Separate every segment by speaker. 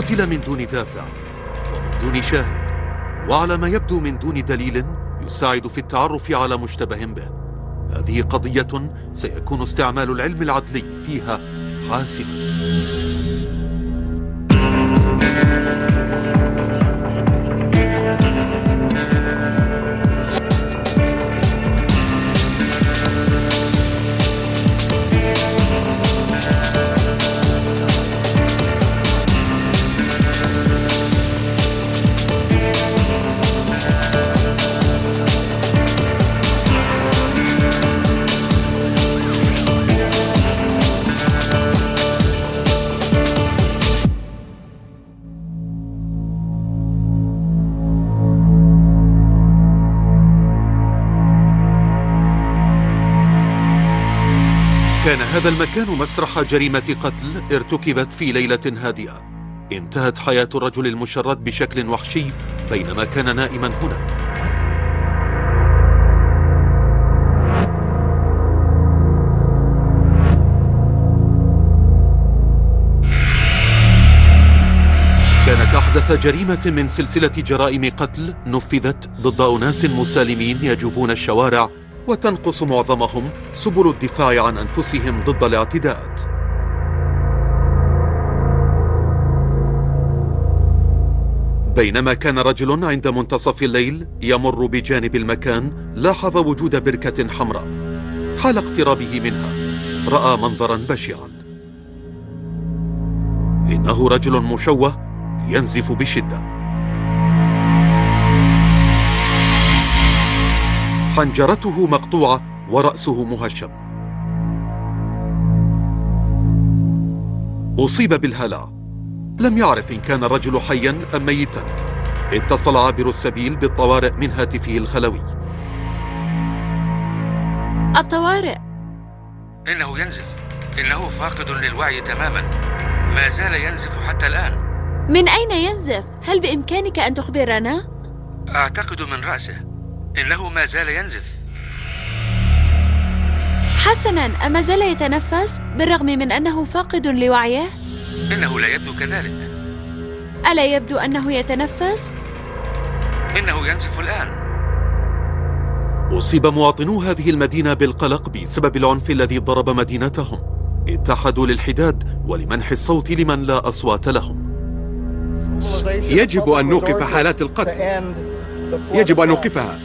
Speaker 1: قتل من دون دافع ومن دون شاهد، وعلى ما يبدو من دون دليل يساعد في التعرف على مشتبه به. هذه قضية سيكون استعمال العلم العدلي فيها حاسما. كان هذا المكان مسرح جريمة قتل ارتكبت في ليلة هادئة. انتهت حياة الرجل المشرد بشكل وحشي بينما كان نائما هنا. كانت أحدث جريمة من سلسلة جرائم قتل نفذت ضد أناس مسالمين يجوبون الشوارع، وتنقص معظمهم سبل الدفاع عن أنفسهم ضد الاعتداءات. بينما كان رجل عند منتصف الليل يمر بجانب المكان لاحظ وجود بركة حمراء. حال اقترابه منها رأى منظرا بشعا. إنه رجل مشوه ينزف بشدة. حنجرته مقطوعة ورأسه مهشم. أصيب بالهلع. لم يعرف إن كان الرجل حيا أم ميتا. اتصل عابر السبيل بالطوارئ من هاتفه الخلوي.
Speaker 2: الطوارئ.
Speaker 3: إنه ينزف. إنه فاقد للوعي تماما. ما زال ينزف حتى الآن.
Speaker 2: من أين ينزف؟ هل بإمكانك أن تخبرنا؟
Speaker 3: أعتقد من رأسه. إنه ما زال ينزف.
Speaker 2: حسناً، أما زال يتنفس بالرغم من أنه فاقد لوعيه؟
Speaker 3: إنه لا يبدو كذلك.
Speaker 2: ألا يبدو أنه يتنفس؟
Speaker 3: إنه ينزف الآن.
Speaker 1: أصيب مواطنو هذه المدينة بالقلق بسبب العنف الذي ضرب مدينتهم. اتحدوا للحداد ولمنح الصوت لمن لا أصوات لهم.
Speaker 4: يجب أن نوقف حالات القتل. يجب أن نوقفها.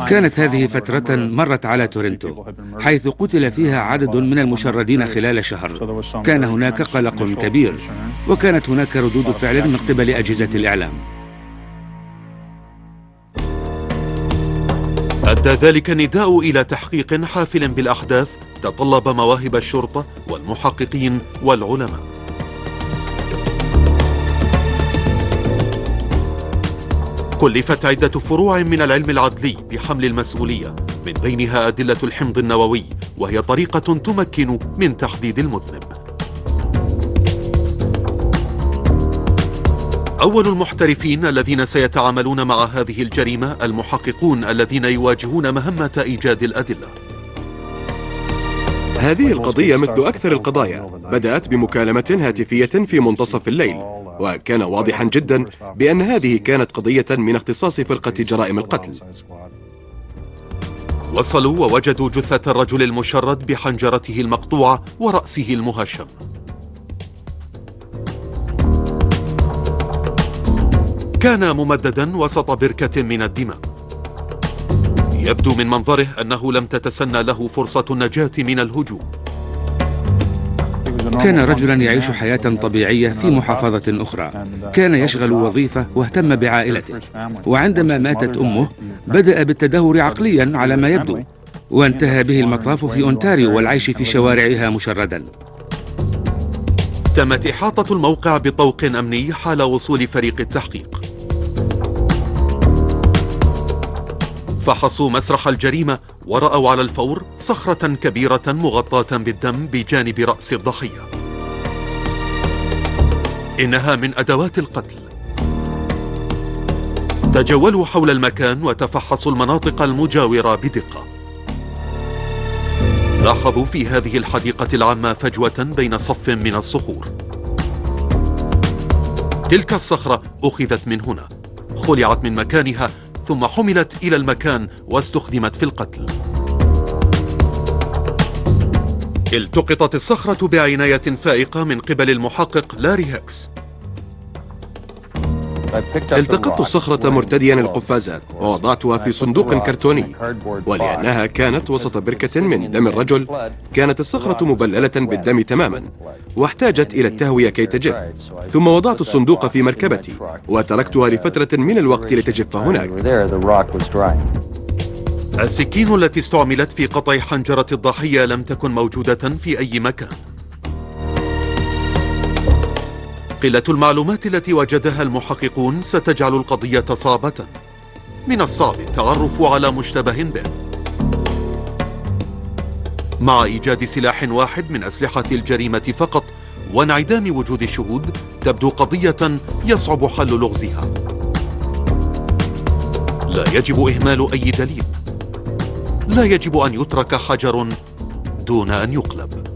Speaker 5: كانت هذه فترة مرت على تورنتو حيث قتل فيها عدد من المشردين خلال شهر. كان هناك قلق كبير، وكانت هناك ردود فعل من قبل أجهزة الإعلام.
Speaker 1: أدى ذلك النداء إلى تحقيق حافل بالأحداث تطلب مواهب الشرطة والمحققين والعلماء. كلفت عدة فروع من العلم العدلي بحمل المسؤولية، من بينها أدلة الحمض النووي، وهي طريقة تمكن من تحديد المذنب. أول المحترفين الذين سيتعاملون مع هذه الجريمة المحققون الذين يواجهون مهمة إيجاد الأدلة.
Speaker 4: هذه القضية مثل أكثر القضايا بدأت بمكالمة هاتفية في منتصف الليل، وكان واضحا جدا بأن هذه كانت قضية من اختصاص فرقة جرائم القتل.
Speaker 1: وصلوا ووجدوا جثة الرجل المشرد بحنجرته المقطوعة ورأسه المهشم. كان ممددا وسط بركة من الدماء. يبدو من منظره أنه لم تتسنى له فرصة النجاة من الهجوم.
Speaker 5: كان رجلا يعيش حياة طبيعية في محافظة أخرى. كان يشغل وظيفة واهتم بعائلته، وعندما ماتت أمه بدأ بالتدهور عقليا على ما يبدو، وانتهى به المطاف في أونتاريو والعيش في شوارعها مشردا.
Speaker 1: تمت إحاطة الموقع بطوق أمني حال وصول فريق التحقيق. فحصوا مسرح الجريمة ورأوا على الفور صخرة كبيرة مغطاة بالدم بجانب رأس الضحية. إنها من أدوات القتل. تجولوا حول المكان وتفحصوا المناطق المجاورة بدقة. لاحظوا في هذه الحديقة العامة فجوة بين صف من الصخور. تلك الصخرة أخذت من هنا، خلعت من مكانها ثم حملت إلى المكان واستخدمت في القتل. التقطت الصخرة بعناية فائقة من قبل المحقق لاري هيكس.
Speaker 4: التقطت الصخرة مرتديا القفازات ووضعتها في صندوق كرتوني، ولأنها كانت وسط بركة من دم الرجل كانت الصخرة مبللة بالدم تماما واحتاجت إلى التهوية كي تجف. ثم وضعت الصندوق في مركبتي وتركتها لفترة من الوقت لتجف هناك.
Speaker 1: السكين التي استعملت في قطع حنجرة الضحية لم تكن موجودة في أي مكان. قلة المعلومات التي وجدها المحققون ستجعل القضية صعبة. من الصعب التعرف على مشتبه به. مع إيجاد سلاح واحد من أسلحة الجريمة فقط وانعدام وجود شهود، تبدو قضية يصعب حل لغزها. لا يجب إهمال أي دليل. لا يجب أن يترك حجر دون أن يقلب.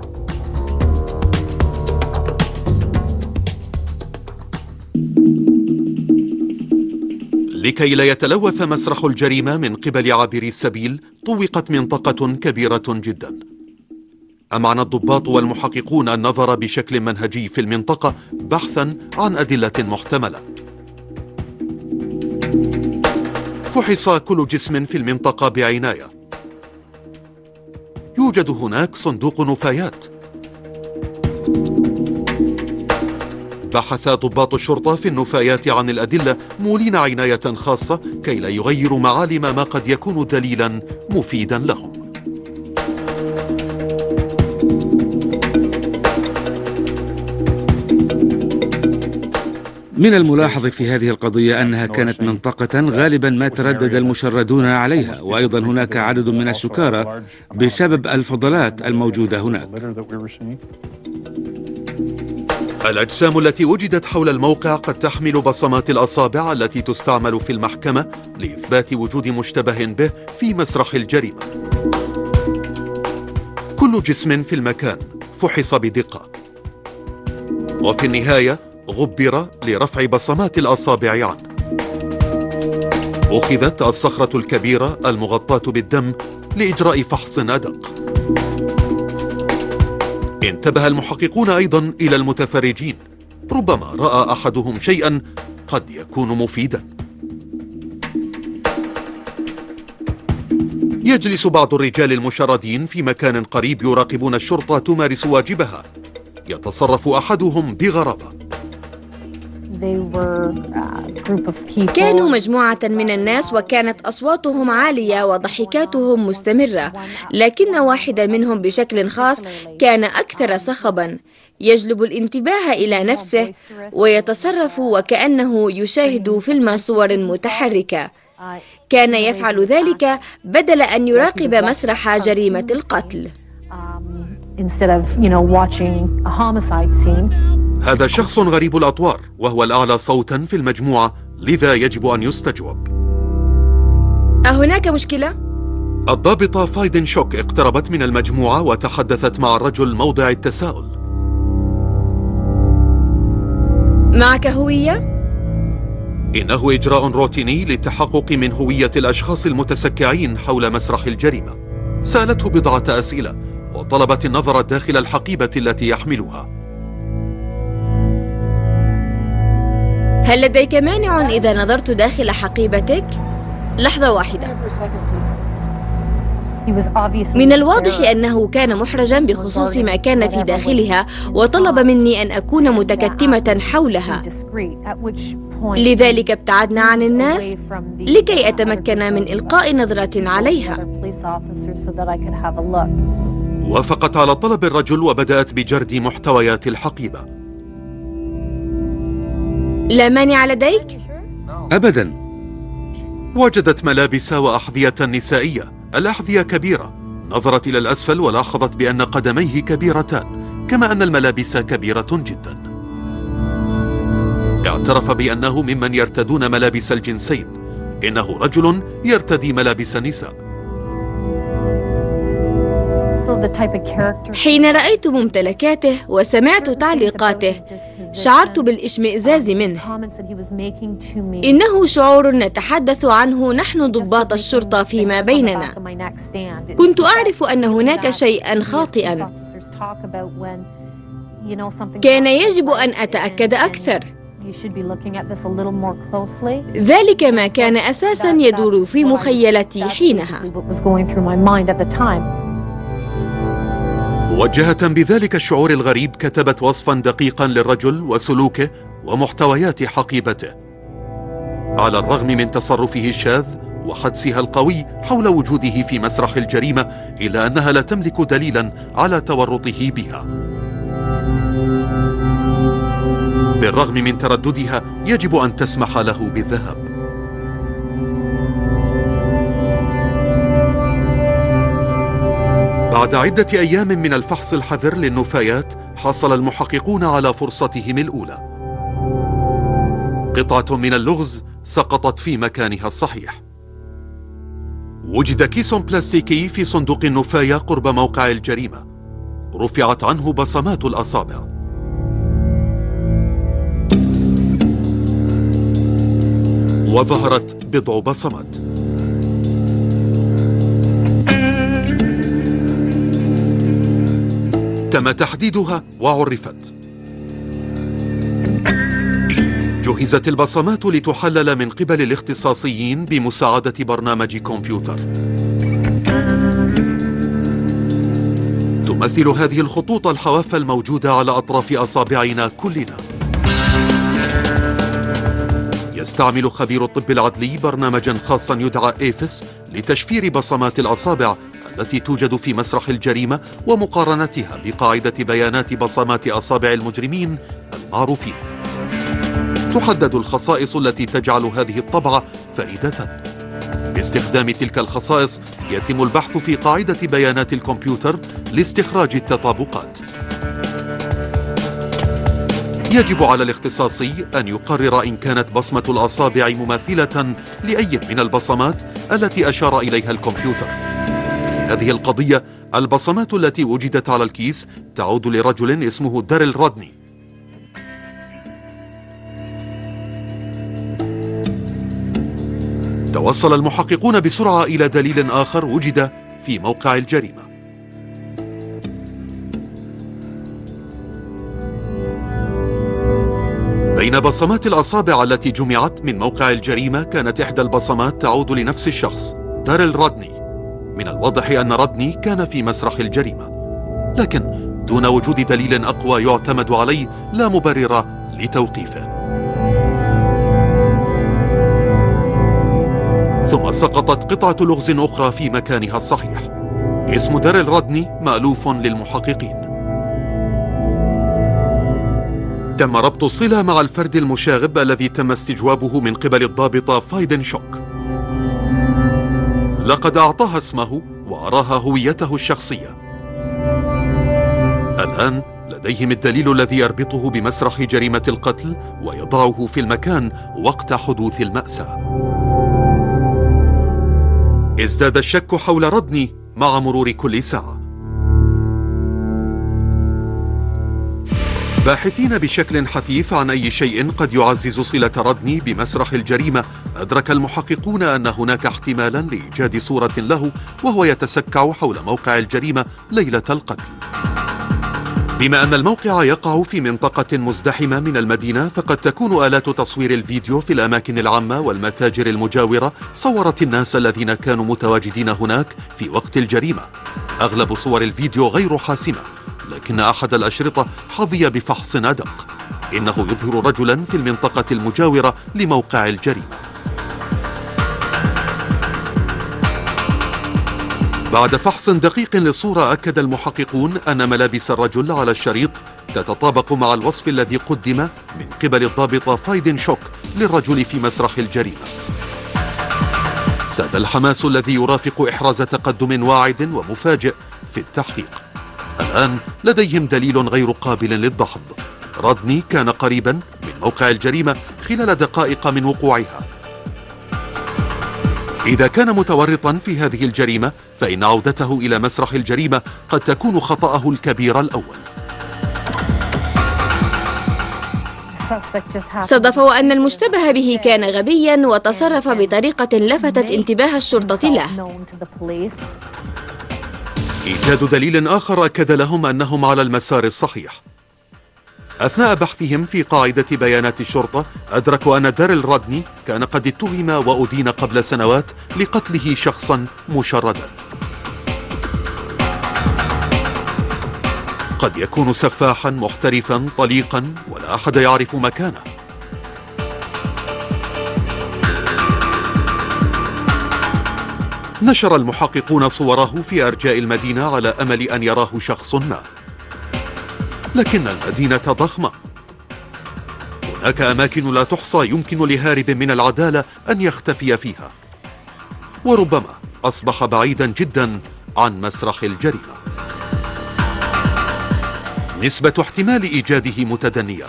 Speaker 1: لكي لا يتلوث مسرح الجريمة من قبل عابري السبيل، طوقت منطقة كبيرة جدا. أمعن الضباط والمحققون النظر بشكل منهجي في المنطقة بحثا عن أدلة محتملة. فحص كل جسم في المنطقة بعناية. يوجد هناك صندوق نفايات. بحث ضباط الشرطة في النفايات عن الأدلة مولين عناية خاصة كي لا يغيروا معالم ما قد يكون دليلا مفيدا لهم.
Speaker 5: من الملاحظ في هذه القضية أنها كانت منطقة غالبا ما تردد المشردون عليها، وأيضا هناك عدد من السكارى بسبب الفضلات الموجودة هناك.
Speaker 1: الأجسام التي وجدت حول الموقع قد تحمل بصمات الأصابع التي تستعمل في المحكمة لإثبات وجود مشتبه به في مسرح الجريمة. كل جسم في المكان فحص بدقة، وفي النهاية غبر لرفع بصمات الأصابع عنه. أخذت الصخرة الكبيرة المغطاة بالدم لإجراء فحص أدق. انتبه المحققون أيضا إلى المتفرجين، ربما رأى أحدهم شيئا قد يكون مفيدا. يجلس بعض الرجال المشردين في مكان قريب يراقبون الشرطة تمارس واجبها. يتصرف أحدهم بغرابة.
Speaker 6: كانوا مجموعة من الناس وكانت أصواتهم عالية وضحكاتهم مستمرة، لكن واحدا منهم بشكل خاص كان أكثر صخبا، يجلب الانتباه إلى نفسه ويتصرف وكأنه يشاهد فيلم صور متحركة. كان يفعل ذلك بدل أن يراقب مسرح جريمة القتل.
Speaker 1: هذا شخص غريب الأطوار وهو الأعلى صوتا في المجموعة، لذا يجب أن يستجوب.
Speaker 6: أهناك مشكلة؟
Speaker 1: الضابطة فايدن شوك اقتربت من المجموعة وتحدثت مع الرجل موضع التساؤل.
Speaker 6: معك هوية؟
Speaker 1: إنه إجراء روتيني للتحقق من هوية الأشخاص المتسكعين حول مسرح الجريمة. سألته بضعة أسئلة وطلبت النظر داخل الحقيبة التي يحملها.
Speaker 6: هل لديك مانع إذا نظرت داخل حقيبتك؟ لحظة واحدة. من الواضح أنه كان محرجا بخصوص ما كان في داخلها وطلب مني أن أكون متكتمة حولها، لذلك ابتعدنا عن الناس لكي أتمكن من إلقاء نظرة عليها.
Speaker 1: وافقت على طلب الرجل وبدأت بجرد محتويات الحقيبة.
Speaker 6: لا مانع لديك؟
Speaker 5: أبدا.
Speaker 1: وجدت ملابس وأحذية نسائية. الأحذية كبيرة. نظرت إلى الأسفل ولاحظت بأن قدميه كبيرتان، كما أن الملابس كبيرة جدا. اعترف بأنه ممن يرتدون ملابس الجنسين. إنه رجل يرتدي ملابس النساء.
Speaker 6: حين رأيت ممتلكاته وسمعت تعليقاته شعرت بالاشمئزاز منه. إنه شعور نتحدث عنه نحن ضباط الشرطة فيما بيننا. كنت أعرف أن هناك شيئا خاطئا. كان يجب أن أتأكد أكثر. ذلك ما كان أساساً يدور في مخيلتي حينها.
Speaker 1: موجهة بذلك الشعور الغريب كتبت وصفاً دقيقاً للرجل وسلوكه ومحتويات حقيبته. على الرغم من تصرفه الشاذ وحدسها القوي حول وجوده في مسرح الجريمة، إلا أنها لا تملك دليلاً على تورطه بها. بالرغم من ترددها يجب أن تسمح له بالذهاب. بعد عدة أيام من الفحص الحذر للنفايات حصل المحققون على فرصتهم الأولى. قطعة من اللغز سقطت في مكانها الصحيح. وجد كيس بلاستيكي في صندوق النفاية قرب موقع الجريمة. رفعت عنه بصمات الأصابع. وظهرت بضع بصمات. تم تحديدها وعرفت. جهزت البصمات لتحلل من قبل الاختصاصيين بمساعدة برنامج كمبيوتر. تمثل هذه الخطوط الحواف الموجودة على أطراف أصابعنا كلنا. يستعمل خبير الطب العدلي برنامجا خاصا يدعى إيفس لتشفير بصمات الأصابع التي توجد في مسرح الجريمة ومقارنتها بقاعدة بيانات بصمات أصابع المجرمين المعروفين. تحدد الخصائص التي تجعل هذه الطبعة فريدة. باستخدام تلك الخصائص يتم البحث في قاعدة بيانات الكمبيوتر لاستخراج التطابقات. يجب على الاختصاصي أن يقرر إن كانت بصمة الأصابع مماثلة لأي من البصمات التي أشار إليها الكمبيوتر. في هذه القضية البصمات التي وجدت على الكيس تعود لرجل اسمه داريل رودني. توصل المحققون بسرعة إلى دليل آخر وجد في موقع الجريمة. بين بصمات الأصابع التي جمعت من موقع الجريمة كانت إحدى البصمات تعود لنفس الشخص داريل رودني. من الواضح أن رودني كان في مسرح الجريمة، لكن دون وجود دليل أقوى يعتمد عليه لا مبرر لتوقيفه. ثم سقطت قطعة لغز أخرى في مكانها الصحيح. اسم داريل رودني مألوف للمحققين. تم ربط الصلة مع الفرد المشاغب الذي تم استجوابه من قبل الضابطة فايدن شوك. لقد أعطاها اسمه وأراها هويته الشخصية. الآن لديهم الدليل الذي يربطه بمسرح جريمة القتل ويضعه في المكان وقت حدوث المأساة. ازداد الشك حول رودني مع مرور كل ساعة. باحثين بشكل حثيث عن أي شيء قد يعزز صلة رودني بمسرح الجريمة، أدرك المحققون أن هناك احتمالا لإيجاد صورة له وهو يتسكع حول موقع الجريمة ليلة القتل. بما أن الموقع يقع في منطقة مزدحمة من المدينة، فقد تكون آلات تصوير الفيديو في الأماكن العامة والمتاجر المجاورة صورت الناس الذين كانوا متواجدين هناك في وقت الجريمة. أغلب صور الفيديو غير حاسمة، لكن أحد الأشرطة حظي بفحص أدق. إنه يظهر رجلا في المنطقة المجاورة لموقع الجريمة. بعد فحص دقيق للصورة أكد المحققون أن ملابس الرجل على الشريط تتطابق مع الوصف الذي قدم من قبل الضابطة فايدن شوك للرجل في مسرح الجريمة. ساد الحماس الذي يرافق إحراز تقدم واعد ومفاجئ في التحقيق. الآن لديهم دليل غير قابل للدحض. رودني كان قريبا من موقع الجريمة خلال دقائق من وقوعها. إذا كان متورطا في هذه الجريمة فإن عودته إلى مسرح الجريمة قد تكون خطأه الكبير الأول.
Speaker 6: صدفوا أن المشتبه به كان غبيا وتصرف بطريقة لفتت انتباه الشرطة له.
Speaker 1: إيجاد دليل آخر أكد لهم أنهم على المسار الصحيح. أثناء بحثهم في قاعدة بيانات الشرطة أدركوا أن داريل رادني كان قد اتهم وأدين قبل سنوات لقتله شخصا مشردا. قد يكون سفاحا محترفا طليقا ولا أحد يعرف مكانه. نشر المحققون صوره في أرجاء المدينة على أمل أن يراه شخص ما، لكن المدينة ضخمة، هناك أماكن لا تحصى يمكن لهارب من العدالة أن يختفي فيها، وربما أصبح بعيدا جدا عن مسرح الجريمة. نسبة احتمال إيجاده متدنية.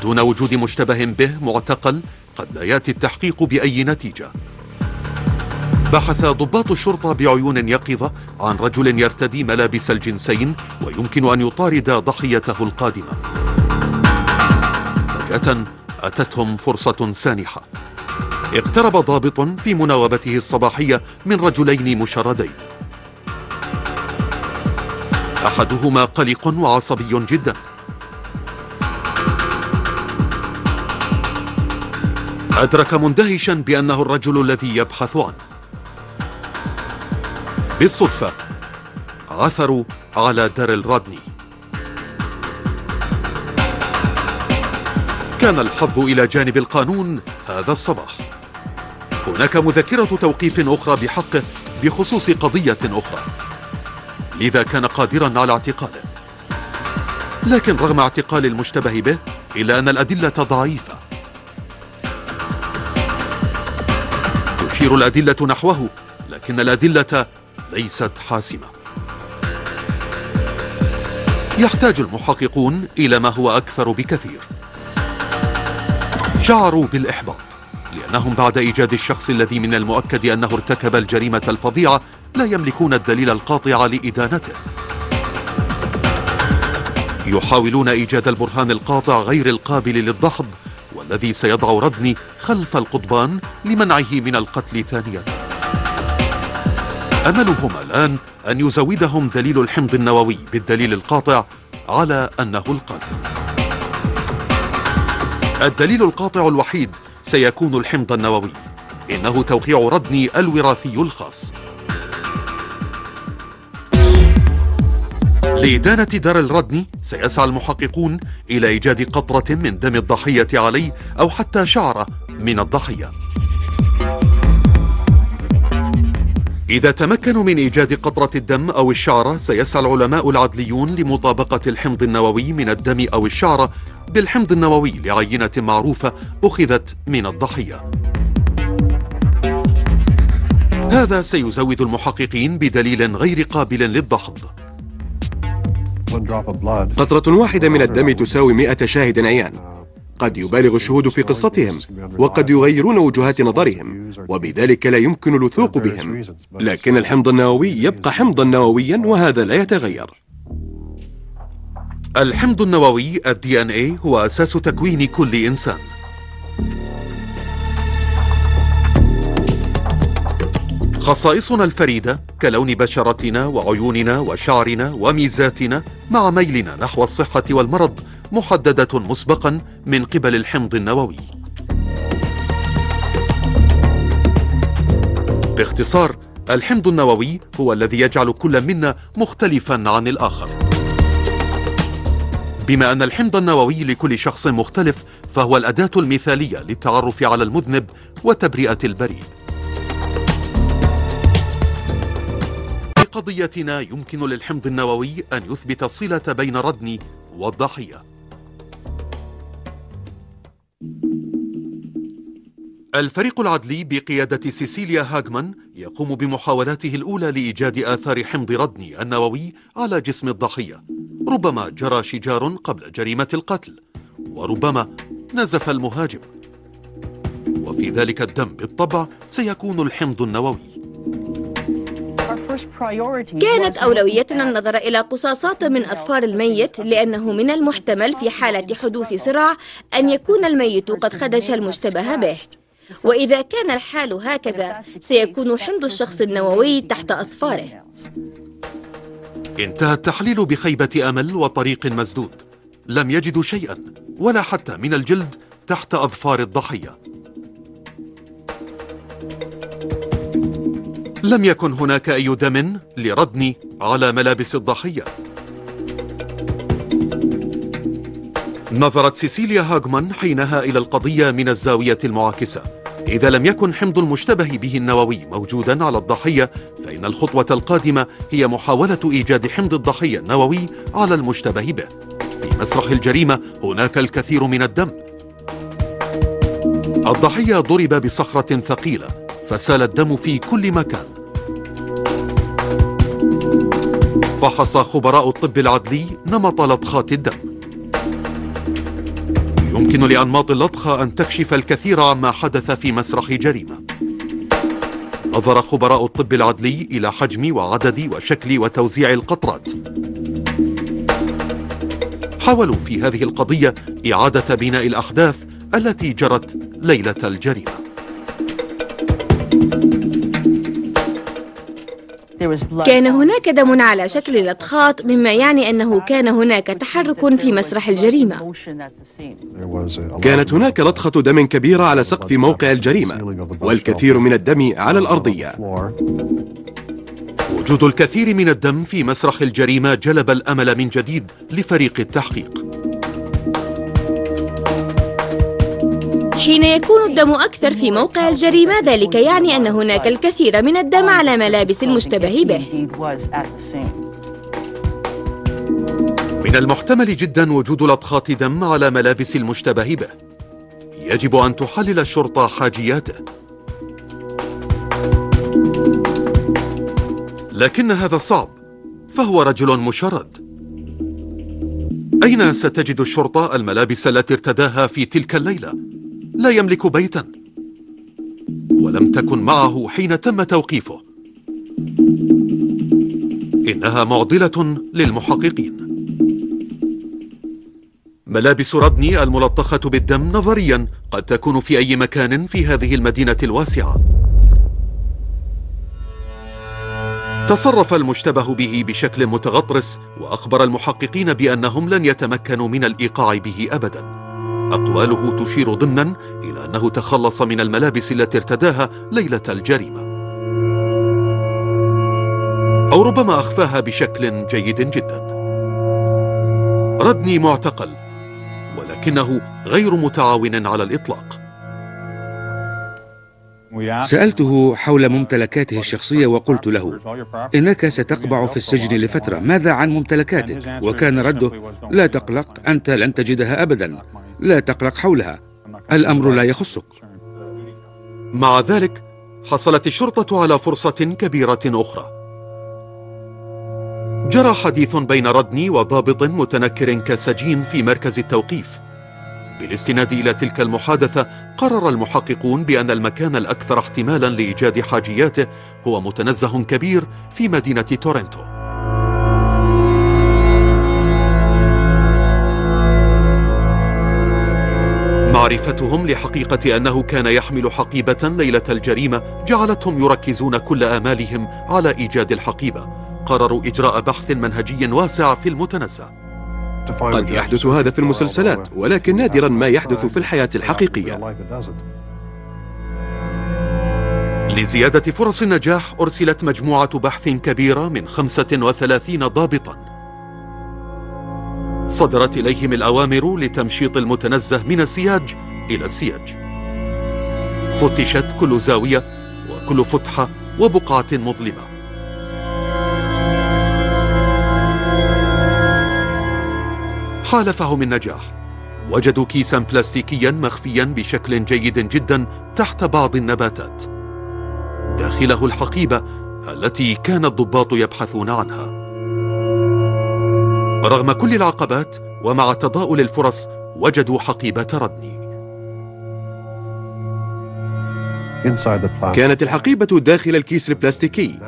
Speaker 1: دون وجود مشتبه به معتقل قد لا يأتي التحقيق بأي نتيجة. بحث ضباط الشرطة بعيون يقظة عن رجل يرتدي ملابس الجنسين ويمكن أن يطارد ضحيته القادمة. فجأة أتتهم فرصة سانحة. اقترب ضابط في مناوبته الصباحية من رجلين مشردين، أحدهما قلق وعصبي جدا. أدرك مندهشا بأنه الرجل الذي يبحث عنه. بالصدفة عثروا على داريل رادني. كان الحظ إلى جانب القانون هذا الصباح. هناك مذكرة توقيف أخرى بحقه بخصوص قضية أخرى، لذا كان قادرا على اعتقاله. لكن رغم اعتقال المشتبه به إلا أن الأدلة ضعيفة. تشير الأدلة نحوه، لكن الأدلة ليست حاسمة. يحتاج المحققون إلى ما هو أكثر بكثير. شعروا بالإحباط لأنهم بعد إيجاد الشخص الذي من المؤكد أنه ارتكب الجريمة الفظيعة لا يملكون الدليل القاطع لإدانته. يحاولون إيجاد البرهان القاطع غير القابل للدحض والذي سيضع رادني خلف القضبان لمنعه من القتل ثانية. أملهم الآن أن يزودهم دليل الحمض النووي بالدليل القاطع على أنه القاتل. الدليل القاطع الوحيد سيكون الحمض النووي، إنه توقيع رادني الوراثي الخاص. لإدانة داريل رادني سيسعى المحققون إلى إيجاد قطرة من دم الضحية عليه أو حتى شعرة من الضحية. إذا تمكنوا من إيجاد قطرة الدم أو الشعرة سيسعى العلماء العدليون لمطابقة الحمض النووي من الدم أو الشعرة بالحمض النووي لعينة معروفة أخذت من الضحية. هذا سيزود المحققين بدليل غير قابل للدحض.
Speaker 4: قطرة واحدة من الدم تساوي 100 شاهد عيان. قد يبالغ الشهود في قصتهم وقد يغيرون وجهات نظرهم، وبذلك لا يمكن الوثوق بهم، لكن الحمض النووي يبقى حمضا نوويا وهذا لا يتغير.
Speaker 1: الحمض النووي الDNA هو أساس تكوين كل إنسان. خصائصنا الفريدة كلون بشرتنا وعيوننا وشعرنا وميزاتنا مع ميلنا نحو الصحة والمرض محددة مسبقا من قبل الحمض النووي. باختصار، الحمض النووي هو الذي يجعل كل منا مختلفا عن الآخر. بما أن الحمض النووي لكل شخص مختلف فهو الأداة المثالية للتعرف على المذنب وتبرئة البريء. في قضيتنا يمكن للحمض النووي أن يثبت الصلة بين رادني والضحية. الفريق العدلي بقيادة سيسيليا هاغمان يقوم بمحاولاته الأولى لإيجاد آثار حمض رادني النووي على جسم الضحية. ربما جرى شجار قبل جريمة القتل، وربما نزف المهاجم. وفي في ذلك الدم بالطبع سيكون الحمض النووي.
Speaker 6: كانت أولويتنا النظر إلى قصاصات من أظفار الميت، لأنه من المحتمل في حالة حدوث صراع أن يكون الميت قد خدش المشتبه به، وإذا كان الحال هكذا سيكون حمض الشخص النووي تحت أظفاره.
Speaker 1: انتهى التحليل بخيبة أمل وطريق مسدود. لم يجدوا شيئا ولا حتى من الجلد تحت أظفار الضحية. لم يكن هناك أي دم لردني على ملابس الضحية. نظرت سيسيليا هاغمان حينها إلى القضية من الزاوية المعاكسة. إذا لم يكن حمض المشتبه به النووي موجودا على الضحية، فإن الخطوة القادمة هي محاولة إيجاد حمض الضحية النووي على المشتبه به. في مسرح الجريمة هناك الكثير من الدم. الضحية ضرب بصخرة ثقيلة فسال الدم في كل مكان. فحص خبراء الطب العدلي نمط لطخات الدم. يمكن لأنماط اللطخة أن تكشف الكثير عما حدث في مسرح جريمة. نظر خبراء الطب العدلي إلى حجم وعدد وشكل وتوزيع القطرات. حاولوا في هذه القضية إعادة بناء الأحداث التي جرت ليلة الجريمة.
Speaker 6: كان هناك دم على شكل لطخات، مما يعني أنه كان هناك تحرك في مسرح الجريمة.
Speaker 4: كانت هناك لطخة دم كبيرة على سقف موقع الجريمة، والكثير من الدم على الأرضية.
Speaker 1: وجود الكثير من الدم في مسرح الجريمة جلب الأمل من جديد لفريق التحقيق.
Speaker 6: حين يكون الدم أكثر في موقع الجريمة، ذلك يعني أن هناك الكثير من الدم على ملابس المشتبه به.
Speaker 1: من المحتمل جدا وجود لطخات دم على ملابس المشتبه به. يجب أن تحلل الشرطة حاجياته. لكن هذا صعب، فهو رجل مشرد. أين ستجد الشرطة الملابس التي ارتداها في تلك الليلة؟ لا يملك بيتا، ولم تكن معه حين تم توقيفه. إنها معضلة للمحققين. ملابس ردني الملطخة بالدم نظريا قد تكون في أي مكان في هذه المدينة الواسعة. تصرف المشتبه به بشكل متغطرس، وأخبر المحققين بأنهم لن يتمكنوا من الإيقاع به أبدا. أقواله تشير ضمنا إلى أنه تخلص من الملابس التي ارتداها ليلة الجريمة، أو ربما أخفاها بشكل جيد جدا. ردني معتقل، ولكنه غير متعاون على الإطلاق.
Speaker 5: سألته حول ممتلكاته الشخصية وقلت له: إنك ستقبع في السجن لفترة، ماذا عن ممتلكاتك؟ وكان رده: لا تقلق، أنت لن تجدها أبدا، لا تقلق حولها، الأمر لا يخصك.
Speaker 1: مع ذلك حصلت الشرطة على فرصة كبيرة أخرى. جرى حديث بين ردني وضابط متنكر كسجين في مركز التوقيف. بالاستناد إلى تلك المحادثة، قرر المحققون بأن المكان الأكثر احتمالا لإيجاد حاجياته هو متنزه كبير في مدينة تورنتو. معرفتهم لحقيقة أنه كان يحمل حقيبة ليلة الجريمة جعلتهم يركزون كل آمالهم على إيجاد الحقيبة. قرروا إجراء بحث منهجي واسع في المتنزه.
Speaker 4: قد يحدث هذا في المسلسلات، ولكن نادرا ما يحدث في الحياة الحقيقية.
Speaker 1: لزيادة فرص النجاح أرسلت مجموعة بحث كبيرة من 35 ضابطا. صدرت إليهم الأوامر لتمشيط المتنزه من السياج إلى السياج. فتشت كل زاوية وكل فتحة وبقعة مظلمة. حالفهم النجاح. وجدوا كيسا بلاستيكيا مخفيا بشكل جيد جدا تحت بعض النباتات، داخله الحقيبة التي كان الضباط يبحثون عنها. رغم كل العقبات ومع تضاؤل الفرص، وجدوا حقيبة ردني.
Speaker 4: كانت الحقيبة داخل الكيس البلاستيكي،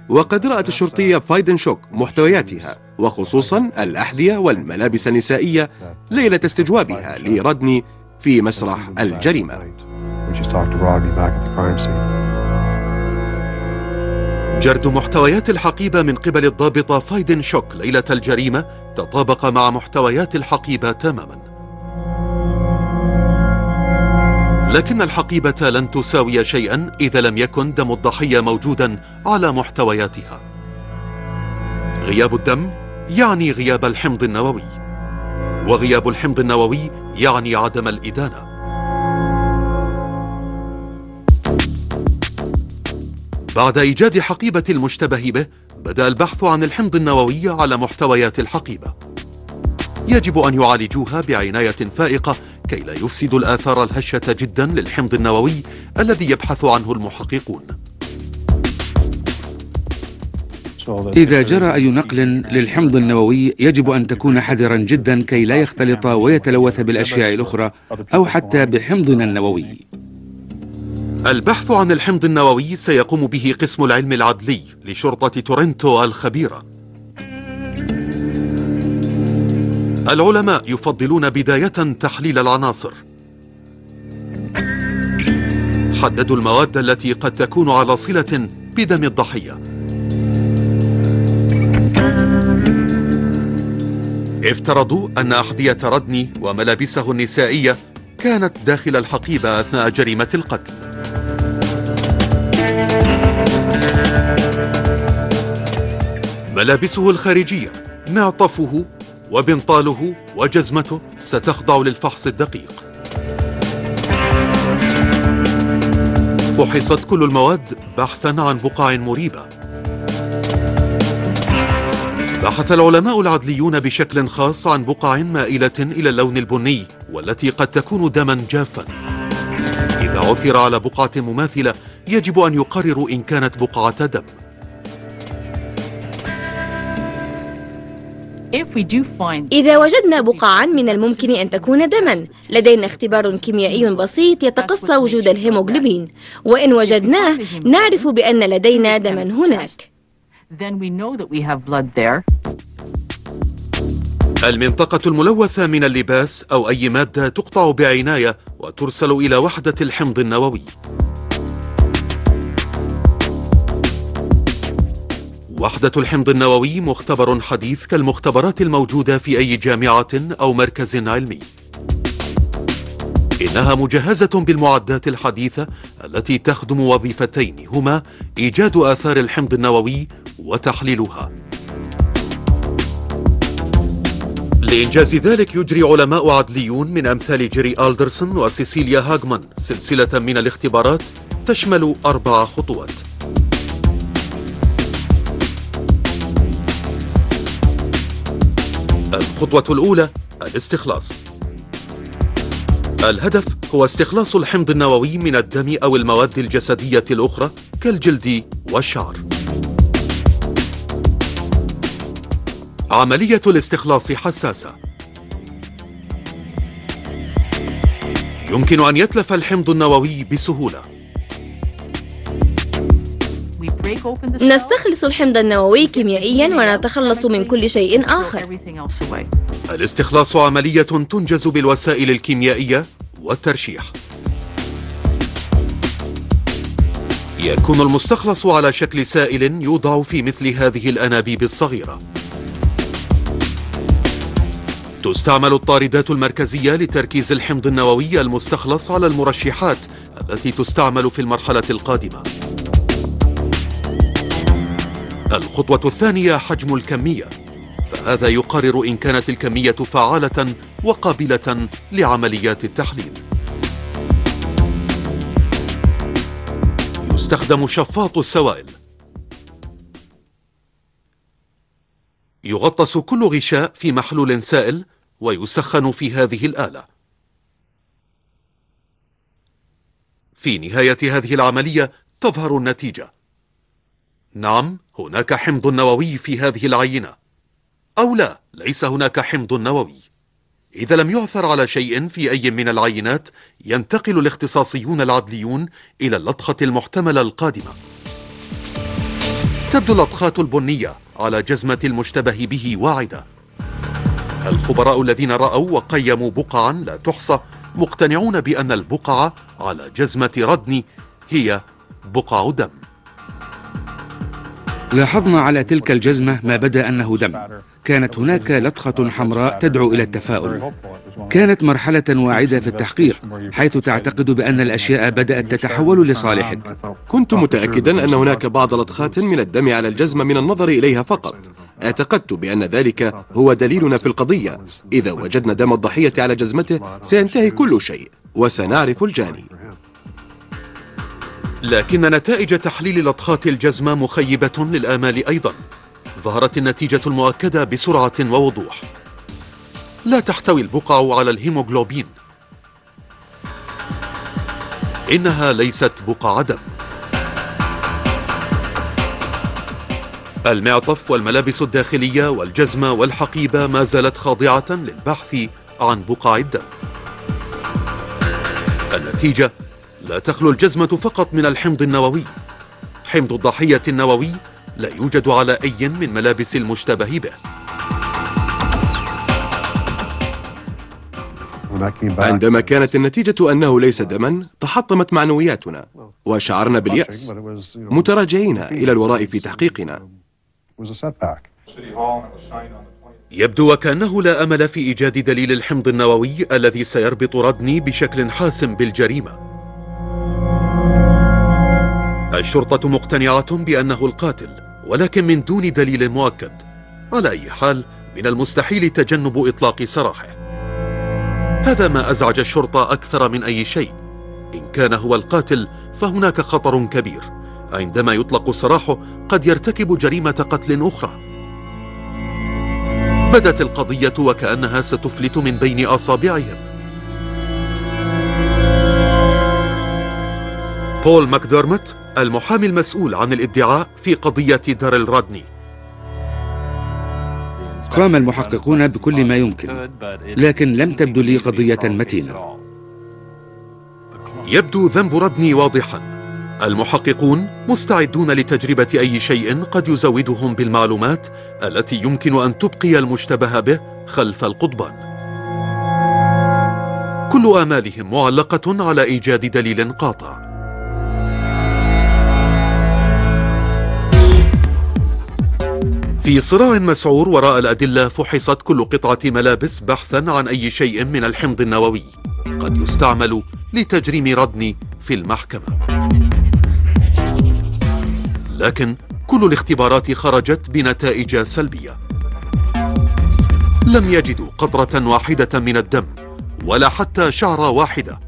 Speaker 4: وقد رأت الشرطية فايدنشوك محتوياتها، وخصوصا الأحذية والملابس النسائية ليلة استجوابها لردني في مسرح الجريمة.
Speaker 1: جرد محتويات الحقيبة من قبل الضابطة فايدنشوك ليلة الجريمة تطابق مع محتويات الحقيبة تماما، لكن الحقيبة لن تساوي شيئا إذا لم يكن دم الضحية موجودا على محتوياتها. غياب الدم يعني غياب الحمض النووي، وغياب الحمض النووي يعني عدم الإدانة. بعد إيجاد حقيبة المشتبه به، بدأ البحث عن الحمض النووي على محتويات الحقيبة. يجب أن يعالجوها بعناية فائقة كي لا يفسدوا الآثار الهشة جدا للحمض النووي الذي يبحث عنه المحققون.
Speaker 5: إذا جرى أي نقل للحمض النووي يجب أن تكون حذرا جدا كي لا يختلط ويتلوث بالأشياء الأخرى أو حتى بحمضنا النووي.
Speaker 1: البحث عن الحمض النووي سيقوم به قسم العلم العدلي لشرطة تورنتو الخبيرة. العلماء يفضلون بداية تحليل العناصر. حددوا المواد التي قد تكون على صلة بدم الضحية. افترضوا أن أحذية ردني وملابسه النسائية كانت داخل الحقيبة أثناء جريمة القتل. ملابسه الخارجية، معطفه وبنطاله وجزمته ستخضع للفحص الدقيق. فحصت كل المواد بحثا عن بقع مريبة. بحث العلماء العدليون بشكل خاص عن بقع مائلة إلى اللون البني والتي قد تكون دما جافا. إذا عثر على بقعة مماثلة يجب أن يقرروا إن كانت بقعة دم.
Speaker 6: إذا وجدنا بقعا من الممكن أن تكون دما، لدينا اختبار كيميائي بسيط يتقصى وجود الهيموغلوبين، وإن وجدناه نعرف بأن لدينا دما هناك.
Speaker 1: المنطقة الملوثة من اللباس أو أي مادة تقطع بعناية وترسل إلى وحدة الحمض النووي. وحدة الحمض النووي مختبر حديث كالمختبرات الموجودة في أي جامعة أو مركز علمي. إنها مجهزة بالمعدات الحديثة التي تخدم وظيفتين، هما إيجاد آثار الحمض النووي وتحليلها. لإنجاز ذلك يجري علماء عدليون من أمثال جيري ألدرسون وسيسيليا هاغمان سلسلة من الاختبارات تشمل 4 خطوات. الخطوة الأولى الاستخلاص. الهدف هو استخلاص الحمض النووي من الدم أو المواد الجسدية الأخرى كالجلد والشعر. عملية الاستخلاص حساسة. يمكن أن يتلف الحمض النووي بسهولة.
Speaker 6: نستخلص الحمض النووي كيميائيا ونتخلص من كل شيء آخر.
Speaker 1: الاستخلاص عملية تنجز بالوسائل الكيميائية والترشيح. يكون المستخلص على شكل سائل يوضع في مثل هذه الأنابيب الصغيرة. تستعمل الطاردات المركزية لتركيز الحمض النووي المستخلص على المرشحات التي تستعمل في المرحلة القادمة. الخطوة الثانية حجم الكمية، فهذا يقرر إن كانت الكمية فعالة وقابلة لعمليات التحليل. يستخدم شفاط السوائل. يغطس كل غشاء في محلول سائل ويسخن في هذه الآلة. في نهاية هذه العملية تظهر النتيجة. نعم، هناك حمض نووي في هذه العينة، أو لا، ليس هناك حمض نووي. إذا لم يعثر على شيء في أي من العينات، ينتقل الاختصاصيون العدليون إلى اللطخة المحتملة القادمة. تبدو اللطخات البنية على جزمة المشتبه به واعدة. الخبراء الذين رأوا وقيموا بقعا لا تحصى مقتنعون بأن البقعة على جزمة ردني هي بقع دم.
Speaker 5: لاحظنا على تلك الجزمة ما بدا أنه دم. كانت هناك لطخة حمراء تدعو إلى التفاؤل. كانت مرحلة واعدة في التحقيق، حيث تعتقد بأن الأشياء بدأت تتحول لصالحك.
Speaker 4: كنت متأكدا أن هناك بعض لطخات من الدم على الجزمة من النظر إليها فقط. اعتقدت بأن ذلك هو دليلنا في القضية. إذا وجدنا دم الضحية على جزمته سينتهي كل شيء وسنعرف الجاني.
Speaker 1: لكن نتائج تحليل لطخات الجزمة مخيبة للآمال أيضا. ظهرت النتيجة المؤكدة بسرعة ووضوح. لا تحتوي البقع على الهيموغلوبين. إنها ليست بقع دم. المعطف والملابس الداخلية والجزمة والحقيبة ما زالت خاضعة للبحث عن بقع الدم. النتيجة: لا تخلو الجزمة فقط من الحمض النووي. حمض الضحية النووي لا يوجد على أي من ملابس المشتبه به.
Speaker 4: عندما كانت النتيجة أنه ليس دما، تحطمت معنوياتنا وشعرنا باليأس، متراجعين إلى الوراء في تحقيقنا.
Speaker 1: يبدو وكأنه لا أمل في إيجاد دليل الحمض النووي الذي سيربط ردني بشكل حاسم بالجريمة. الشرطة مقتنعة بأنه القاتل، ولكن من دون دليل مؤكد. على أي حال، من المستحيل تجنب إطلاق سراحه. هذا ما أزعج الشرطة أكثر من أي شيء. إن كان هو القاتل فهناك خطر كبير. عندما يطلق سراحه قد يرتكب جريمة قتل أخرى. بدت القضية وكأنها ستفلت من بين أصابعهم. بول ماكديرموت المحامي المسؤول عن الادعاء في قضية داريل رادني.
Speaker 5: قام المحققون بكل ما يمكن، لكن لم تبدو لي قضية متينة.
Speaker 1: يبدو ذنب رادني واضحا. المحققون مستعدون لتجربة أي شيء قد يزودهم بالمعلومات التي يمكن أن تبقي المشتبه به خلف القضبان. كل آمالهم معلقة على إيجاد دليل قاطع. في صراع مسعور وراء الأدلة، فحصت كل قطعة ملابس بحثا عن أي شيء من الحمض النووي قد يستعمل لتجريم ردني في المحكمة. لكن كل الاختبارات خرجت بنتائج سلبية. لم يجدوا قطرة واحدة من الدم ولا حتى شعرة واحدة.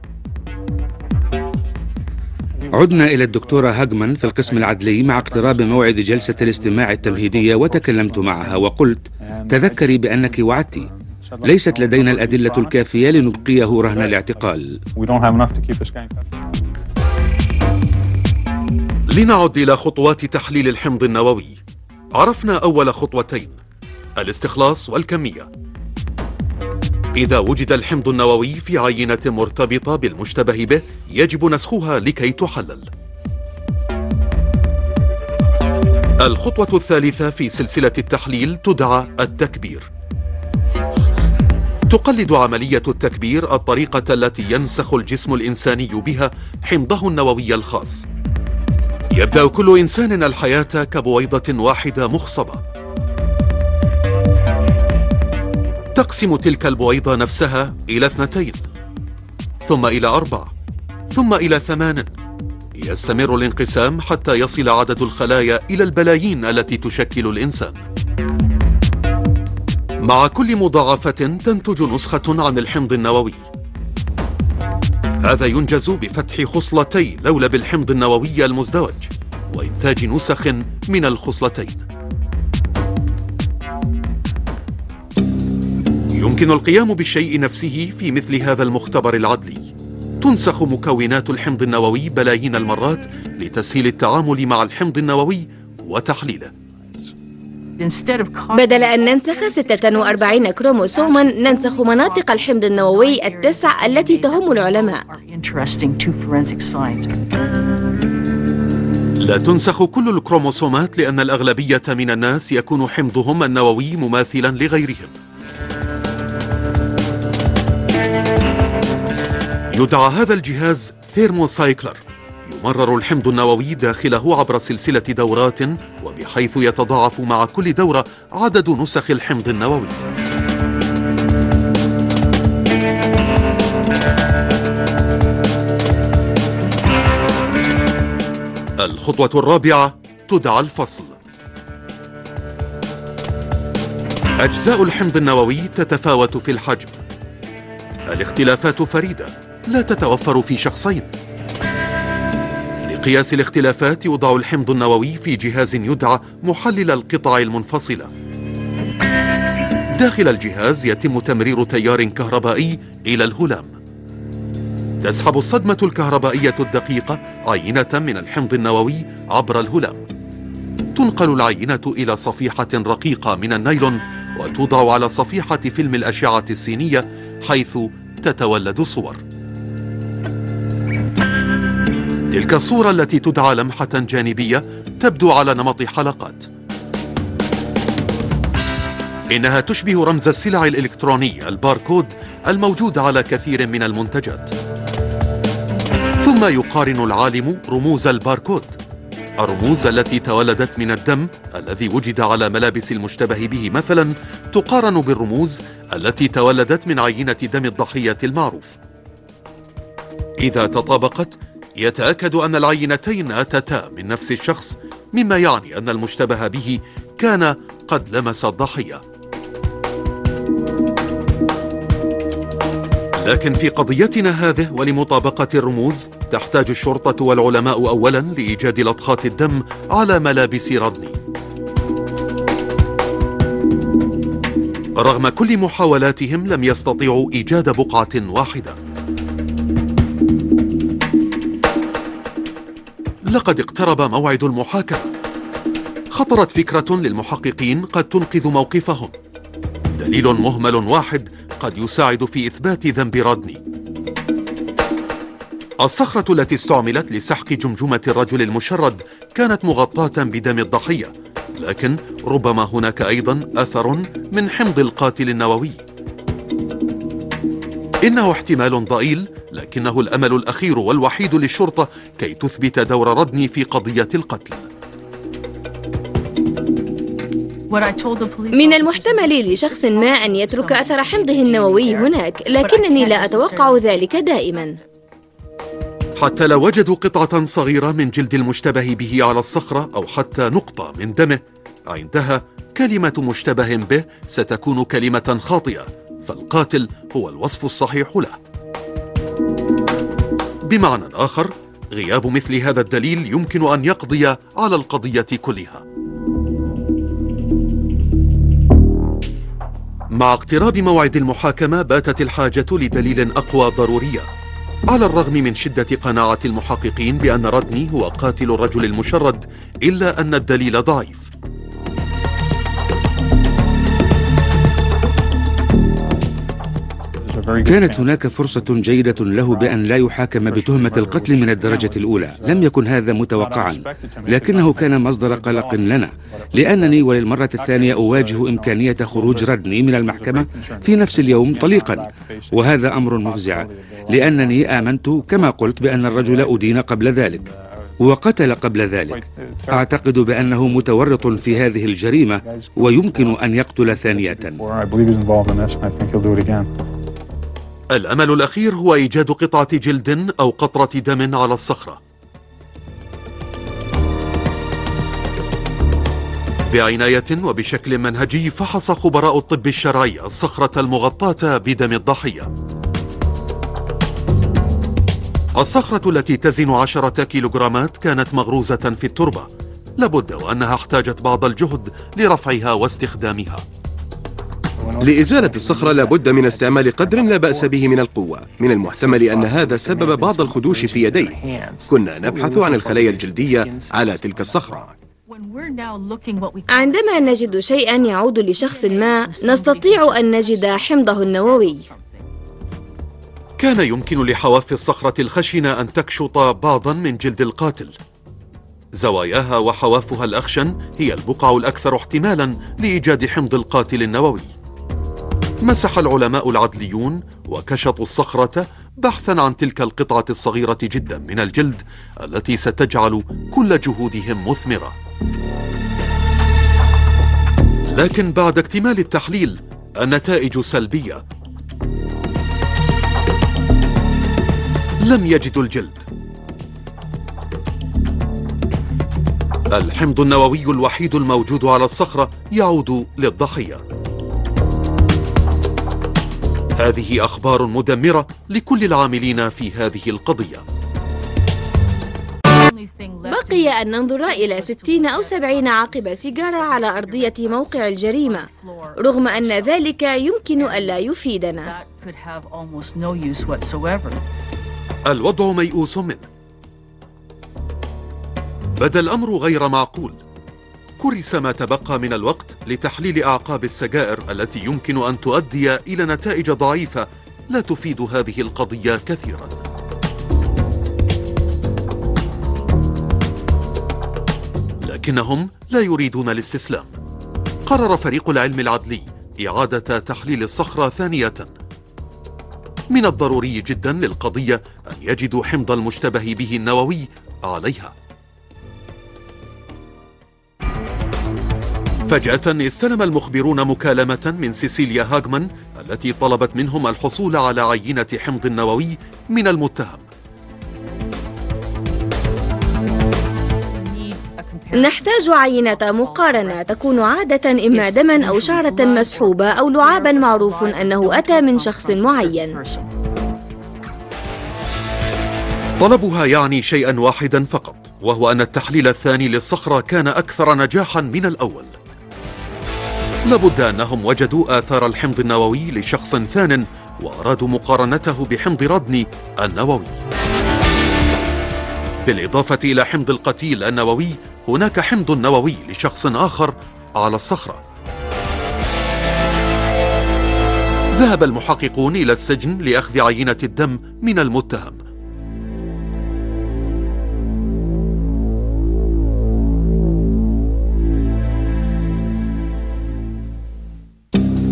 Speaker 5: عدنا إلى الدكتورة هاجمان في القسم العدلي مع اقتراب موعد جلسة الاستماع التمهيدية، وتكلمت معها وقلت: تذكري بأنك وعدتِ. ليست لدينا الأدلة الكافية لنبقيه رهن الاعتقال.
Speaker 1: لنعد إلى خطوات تحليل الحمض النووي. عرفنا أول خطوتين: الاستخلاص والكمية. إذا وجد الحمض النووي في عينة مرتبطة بالمشتبه به، يجب نسخها لكي تحلل. الخطوة الثالثة في سلسلة التحليل تدعى التكبير. تقلد عملية التكبير الطريقة التي ينسخ الجسم الإنساني بها حمضه النووي الخاص. يبدأ كل إنسان الحياة كبويضة واحدة مخصبة. تقسم تلك البويضة نفسها إلى 2، ثم إلى 4، ثم إلى 8. يستمر الانقسام حتى يصل عدد الخلايا إلى البلايين التي تشكل الإنسان. مع كل مضاعفة تنتج نسخة عن الحمض النووي. هذا ينجز بفتح خصلتي لولب الحمض النووي المزدوج وإنتاج نسخ من الخصلتين. يمكن القيام بالشيء نفسه في مثل هذا المختبر العدلي. تنسخ مكونات الحمض النووي بلايين المرات لتسهيل التعامل مع الحمض النووي وتحليله.
Speaker 6: بدل أن ننسخ 46 كروموسوما، ننسخ مناطق الحمض النووي ال9 التي تهم العلماء.
Speaker 1: لا تنسخ كل الكروموسومات لأن الأغلبية من الناس يكون حمضهم النووي مماثلا لغيرهم. يدعى هذا الجهاز ثيرموسايكلر. يمرر الحمض النووي داخله عبر سلسلة دورات، وبحيث يتضاعف مع كل دورة عدد نسخ الحمض النووي. الخطوة الرابعة تدعى الفصل. أجزاء الحمض النووي تتفاوت في الحجم. الاختلافات فريدة، لا تتوفر في شخصين. لقياس الاختلافات يوضع الحمض النووي في جهاز يدعى محلل القطع المنفصلة. داخل الجهاز يتم تمرير تيار كهربائي إلى الهلام. تسحب الصدمة الكهربائية الدقيقة عينة من الحمض النووي عبر الهلام. تنقل العينة إلى صفيحة رقيقة من النايلون، وتوضع على صفيحة فيلم الأشعة السينية، حيث تتولد صور. تلك الصورة التي تدعى لمحة جانبية تبدو على نمط حلقات. إنها تشبه رمز السلع الإلكتروني الباركود الموجود على كثير من المنتجات. ثم يقارن العالم رموز الباركود، الرموز التي تولدت من الدم الذي وجد على ملابس المشتبه به مثلا تقارن بالرموز التي تولدت من عينة دم الضحية المعروف. إذا تطابقت يتأكد أن العينتين أتتا من نفس الشخص، مما يعني أن المشتبه به كان قد لمس الضحية. لكن في قضيتنا هذه ولمطابقة الرموز تحتاج الشرطة والعلماء أولا لإيجاد لطخات الدم على ملابس رادني. رغم كل محاولاتهم لم يستطيعوا إيجاد بقعة واحدة. لقد اقترب موعد المحاكمة. خطرت فكرة للمحققين قد تنقذ موقفهم. دليل مهمل واحد قد يساعد في إثبات ذنب رادني. الصخرة التي استعملت لسحق جمجمة الرجل المشرد كانت مغطاة بدم الضحية، لكن ربما هناك أيضا أثر من حمض القاتل النووي. إنه احتمال ضئيل، لكنه الأمل الأخير والوحيد للشرطة كي تثبت دور رادني في قضية القتل.
Speaker 6: من المحتمل لشخص ما أن يترك أثر حمضه النووي هناك، لكنني لا أتوقع ذلك دائما.
Speaker 1: حتى لو وجدوا قطعة صغيرة من جلد المشتبه به على الصخرة أو حتى نقطة من دمه، عندها كلمة مشتبه به ستكون كلمة خاطئة، فالقاتل هو الوصف الصحيح له. بمعنى آخر، غياب مثل هذا الدليل يمكن أن يقضي على القضية كلها. مع اقتراب موعد المحاكمة باتت الحاجة لدليل أقوى ضرورية. على الرغم من شدة قناعة المحققين بأن رادني هو قاتل الرجل المشرد، إلا أن الدليل ضعيف.
Speaker 5: كانت هناك فرصة جيدة له بأن لا يحاكم بتهمة القتل من الدرجة الأولى. لم يكن هذا متوقعا، لكنه كان مصدر قلق لنا، لأنني وللمرة الثانية أواجه إمكانية خروج رادني من المحكمة في نفس اليوم طليقا، وهذا أمر مفزع، لأنني آمنت كما قلت بأن الرجل أدين قبل ذلك وقتل قبل ذلك. أعتقد بأنه متورط في هذه الجريمة ويمكن أن يقتل ثانية.
Speaker 1: الأمل الأخير هو إيجاد قطعة جلد أو قطرة دم على الصخرة. بعناية وبشكل منهجي فحص خبراء الطب الشرعي الصخرة المغطاة بدم الضحية. الصخرة التي تزن 10 كيلوغرامات كانت مغروزة في التربة، لابد وأنها احتاجت بعض الجهد لرفعها واستخدامها.
Speaker 4: لإزالة الصخرة لابد من استعمال قدر لا بأس به من القوة. من المحتمل أن هذا سبب بعض الخدوش في يديه. كنا نبحث عن الخلايا الجلدية على تلك الصخرة.
Speaker 6: عندما نجد شيئا يعود لشخص ما، نستطيع أن نجد حمضه النووي.
Speaker 1: كان يمكن لحواف الصخرة الخشنة أن تكشط بعضا من جلد القاتل. زواياها وحوافها الأخشن هي البقع الأكثر احتمالا لإيجاد حمض القاتل النووي. مسح العلماء العدليون وكشطوا الصخرة بحثا عن تلك القطعة الصغيرة جدا من الجلد التي ستجعل كل جهودهم مثمرة. لكن بعد اكتمال التحليل النتائج سلبية. لم يجدوا الجلد. الحمض النووي الوحيد الموجود على الصخرة يعود للضحية. هذه أخبار مدمرة لكل العاملين في هذه القضية.
Speaker 6: بقي أن ننظر إلى 60 أو 70 عقب سيجارة على أرضية موقع الجريمة، رغم أن ذلك يمكن ألا يفيدنا.
Speaker 1: الوضع ميؤوس منه. بدا الأمر غير معقول. كرس ما تبقى من الوقت لتحليل أعقاب السجائر التي يمكن أن تؤدي إلى نتائج ضعيفة لا تفيد هذه القضية كثيرا. لكنهم لا يريدون الاستسلام. قرر فريق العلم العدلي إعادة تحليل الصخرة ثانية. من الضروري جدا للقضية أن يجدوا حمض المشتبه به النووي عليها. فجأة استلم المخبرون مكالمة من سيسيليا هاغمان التي طلبت منهم الحصول على عينة حمض نووي من المتهم.
Speaker 6: نحتاج عينة مقارنة تكون عادة إما دما أو شعرة مسحوبة أو لعابا معروف أنه أتى من شخص معين.
Speaker 1: طلبها يعني شيئا واحدا فقط، وهو أن التحليل الثاني للصخرة كان أكثر نجاحا من الأول. لابد أنهم وجدوا آثار الحمض النووي لشخص ثان وأرادوا مقارنته بحمض رادني النووي. بالإضافة إلى حمض القتيل النووي، هناك حمض نووي لشخص آخر على الصخرة. ذهب المحققون إلى السجن لأخذ عينة الدم من المتهم.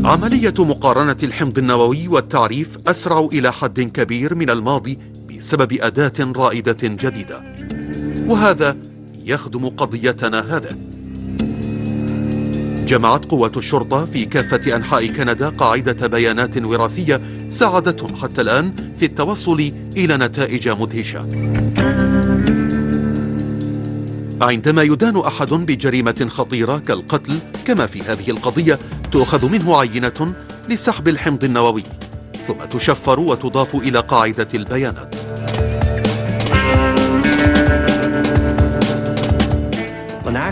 Speaker 1: عملية مقارنة الحمض النووي والتعريف أسرع إلى حد كبير من الماضي بسبب أداة رائدة جديدة، وهذا يخدم قضيتنا هذه. جمعت قوة الشرطة في كافة أنحاء كندا قاعدة بيانات وراثية ساعدتهم حتى الآن في التوصل إلى نتائج مدهشة. عندما يدان أحد بجريمة خطيرة كالقتل كما في هذه القضية، تؤخذ منه عينة لسحب الحمض النووي، ثم تشفر وتضاف إلى قاعدة البيانات.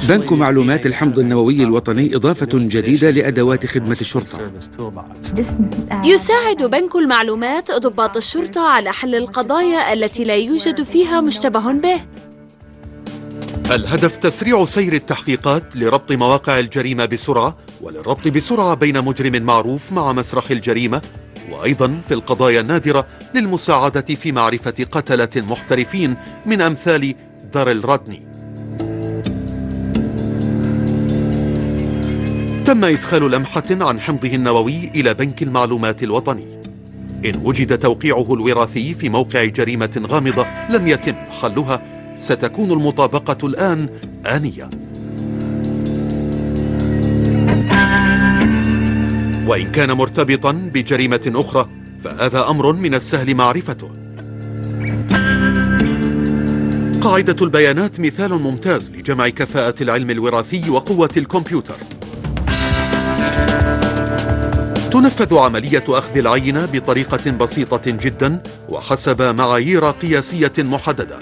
Speaker 5: بنك معلومات الحمض النووي الوطني إضافة جديدة لأدوات خدمة الشرطة.
Speaker 2: يساعد بنك المعلومات ضباط الشرطة على حل القضايا التي لا يوجد فيها مشتبه به.
Speaker 1: الهدف تسريع سير التحقيقات لربط مواقع الجريمة بسرعة، وللربط بسرعة بين مجرم معروف مع مسرح الجريمة، وأيضا في القضايا النادرة للمساعدة في معرفة قتلة محترفين من أمثال داريل رادني. تم إدخال لمحة عن حمضه النووي إلى بنك المعلومات الوطني. إن وجد توقيعه الوراثي في موقع جريمة غامضة لم يتم حلها، ستكون المطابقة الآن آنية. وإن كان مرتبطا بجريمة أخرى فهذا أمر من السهل معرفته. قاعدة البيانات مثال ممتاز لجمع كفاءة العلم الوراثي وقوة الكمبيوتر. تنفذ عملية أخذ العينة بطريقة بسيطة جدا وحسب معايير قياسية محددة.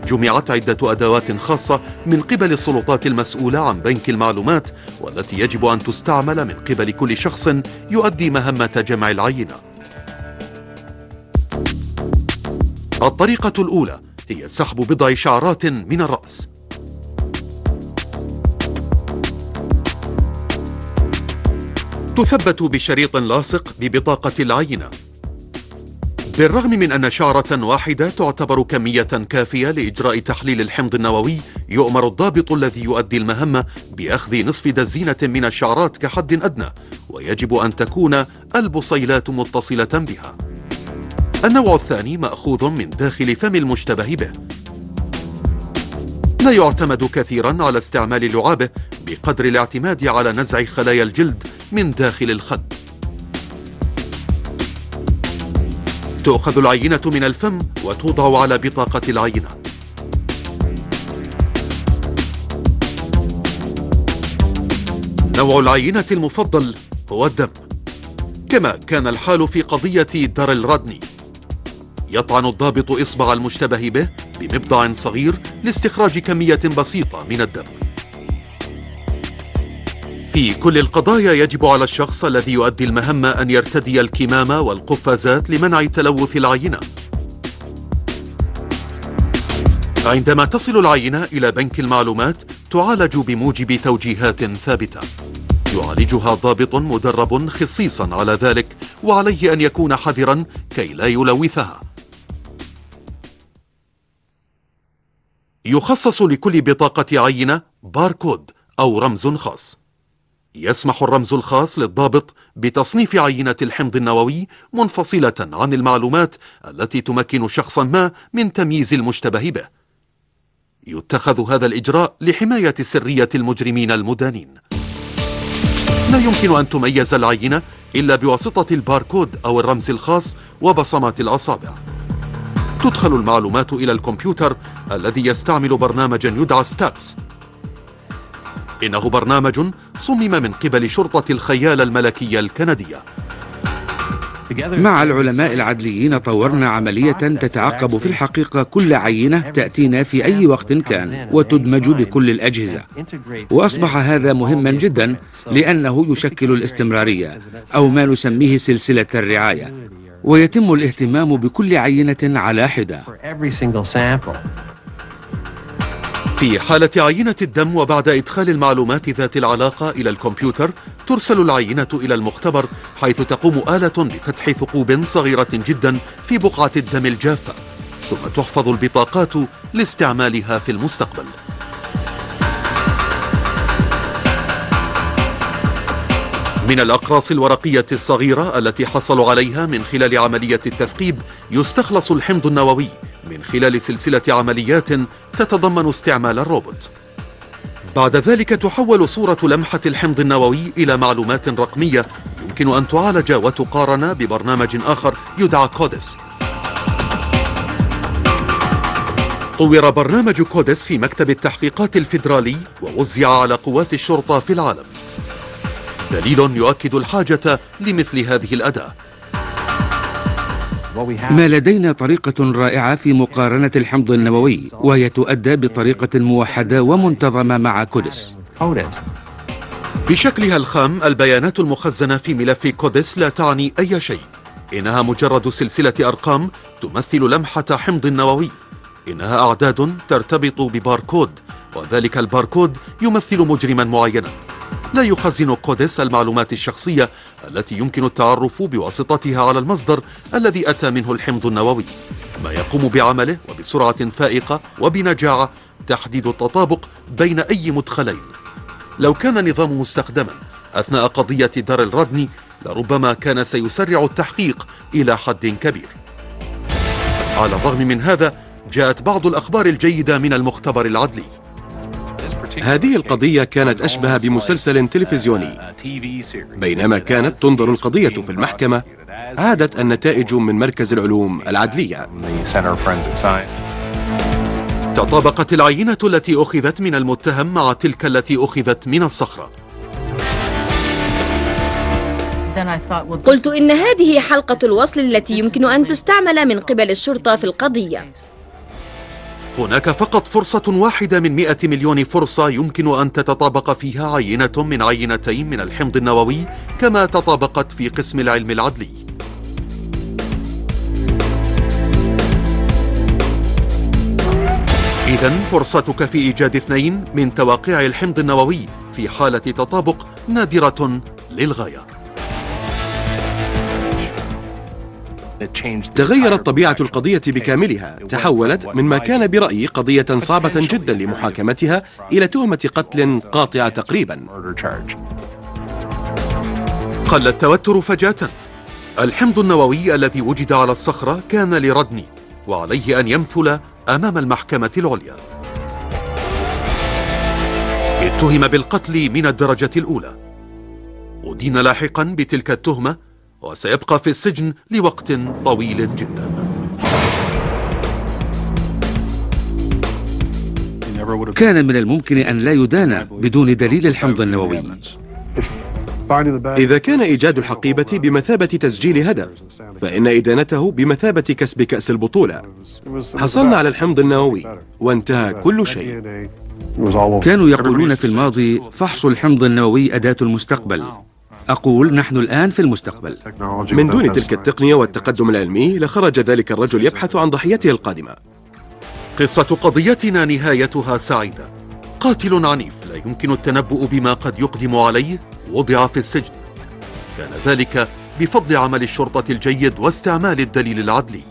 Speaker 1: جمعت عدة أدوات خاصة من قبل السلطات المسؤولة عن بنك المعلومات، والتي يجب أن تستعمل من قبل كل شخص يؤدي مهمة جمع العينة. الطريقة الأولى هي سحب بضع شعرات من الرأس. تثبت بشريط لاصق ببطاقة العينة. بالرغم من أن شعرة واحدة تعتبر كمية كافية لإجراء تحليل الحمض النووي، يؤمر الضابط الذي يؤدي المهمة بأخذ نصف دزينة من الشعرات كحد أدنى، ويجب أن تكون البصيلات متصلة بها. النوع الثاني مأخوذ من داخل فم المشتبه به. لا يعتمد كثيرا على استعمال لعابه بقدر الاعتماد على نزع خلايا الجلد من داخل الخد. تؤخذ العينة من الفم وتوضع على بطاقة العينة. نوع العينة المفضل هو الدم، كما كان الحال في قضية داريل رادني. يطعن الضابط إصبع المشتبه به بمبضع صغير لاستخراج كمية بسيطة من الدم. في كل القضايا يجب على الشخص الذي يؤدي المهمة أن يرتدي الكمامة والقفازات لمنع تلوث العينة. عندما تصل العينة إلى بنك المعلومات تعالج بموجب توجيهات ثابتة، يعالجها ضابط مدرب خصيصا على ذلك، وعليه أن يكون حذرا كي لا يلوثها. يخصص لكل بطاقة عينة باركود أو رمز خاص. يسمح الرمز الخاص للضابط بتصنيف عينة الحمض النووي منفصلة عن المعلومات التي تمكن شخصا ما من تمييز المشتبه به. يتخذ هذا الإجراء لحماية سرية المجرمين المدانين. لا يمكن أن تميز العينة إلا بواسطة الباركود أو الرمز الخاص وبصمات الأصابع. تدخل المعلومات إلى الكمبيوتر الذي يستعمل برنامجا يدعى ستاكس. إنه برنامج صمم من قبل شرطة الخيال الملكية الكندية.
Speaker 5: مع العلماء العدليين طورنا عملية تتعقب في الحقيقة كل عينة تأتينا في أي وقت كان وتدمج بكل الأجهزة، وأصبح هذا مهما جدا لأنه يشكل الاستمرارية أو ما نسميه سلسلة الرعاية، ويتم الاهتمام بكل عينة على حدة.
Speaker 1: في حالة عينة الدم وبعد إدخال المعلومات ذات العلاقة إلى الكمبيوتر، ترسل العينة إلى المختبر، حيث تقوم آلة بفتح ثقوب صغيرة جدا في بقعة الدم الجافة، ثم تحفظ البطاقات لاستعمالها في المستقبل. من الأقراص الورقية الصغيرة التي حصلوا عليها من خلال عملية التثقيب، يستخلص الحمض النووي من خلال سلسلة عمليات تتضمن استعمال الروبوت. بعد ذلك تحول صورة لمحة الحمض النووي إلى معلومات رقمية يمكن أن تعالج وتقارن ببرنامج آخر يدعى كودس. طور برنامج كودس في مكتب التحقيقات الفيدرالي ووزع على قوات الشرطة في العالم. دليل يؤكد الحاجة لمثل هذه الأداة.
Speaker 5: ما لدينا طريقة رائعة في مقارنة الحمض النووي، وهي تؤدى بطريقة موحدة ومنتظمة مع كودس.
Speaker 1: بشكلها الخام، البيانات المخزنة في ملف كودس لا تعني أي شيء. إنها مجرد سلسلة أرقام تمثل لمحة حمض نووي. إنها أعداد ترتبط بباركود، وذلك الباركود يمثل مجرما معينا. لا يخزن كودس المعلومات الشخصية التي يمكن التعرف بواسطتها على المصدر الذي أتى منه الحمض النووي، ما يقوم بعمله وبسرعة فائقة وبنجاعة تحديد التطابق بين أي مدخلين. لو كان النظام مستخدما أثناء قضية داريل رادني لربما كان سيسرع التحقيق إلى حد كبير. على الرغم من هذا، جاءت بعض الأخبار الجيدة من المختبر العدلي.
Speaker 4: هذه القضية كانت أشبه بمسلسل تلفزيوني. بينما كانت تنظر القضية في المحكمة، عادت النتائج من مركز العلوم العدلية.
Speaker 1: تطابقت العينة التي أخذت من المتهم مع تلك التي أخذت من الصخرة.
Speaker 6: قلت إن هذه حلقة الوصل التي يمكن أن تستعمل من قبل الشرطة في القضية.
Speaker 1: هناك فقط فرصة واحدة من 100 مليون فرصة يمكن أن تتطابق فيها عينة من عينتين من الحمض النووي كما تطابقت في قسم العلم العدلي. إذن فرصتك في إيجاد 2 من توقيع الحمض النووي في حالة تطابق نادرة للغاية.
Speaker 4: تغيرت طبيعة القضية بكاملها، تحولت مما كان برأيي قضية صعبة جدا لمحاكمتها إلى تهمة قتل قاطعة تقريبا.
Speaker 1: قل التوتر فجأة. الحمض النووي الذي وجد على الصخرة كان لردني، وعليه أن يمثل أمام المحكمة العليا. اتهم بالقتل من الدرجة الأولى، أدين لاحقا بتلك التهمة، وسيبقى في السجن لوقت طويل جدا.
Speaker 5: كان من الممكن أن لا يدان بدون دليل الحمض النووي.
Speaker 4: إذا كان إيجاد الحقيبة بمثابة تسجيل هدف، فإن إدانته بمثابة كسب كأس البطولة. حصلنا على الحمض النووي وانتهى كل شيء.
Speaker 5: كانوا يقولون في الماضي فحص الحمض النووي أداة المستقبل. أقول نحن الآن في المستقبل.
Speaker 4: من دون تلك التقنية والتقدم العلمي لخرج ذلك الرجل يبحث عن ضحيته القادمة.
Speaker 1: قصة قضيتنا نهايتها سعيدة. قاتل عنيف لا يمكن التنبؤ بما قد يقدم عليه وضع في السجن. كان ذلك بفضل عمل الشرطة الجيد واستعمال الدليل العدلي.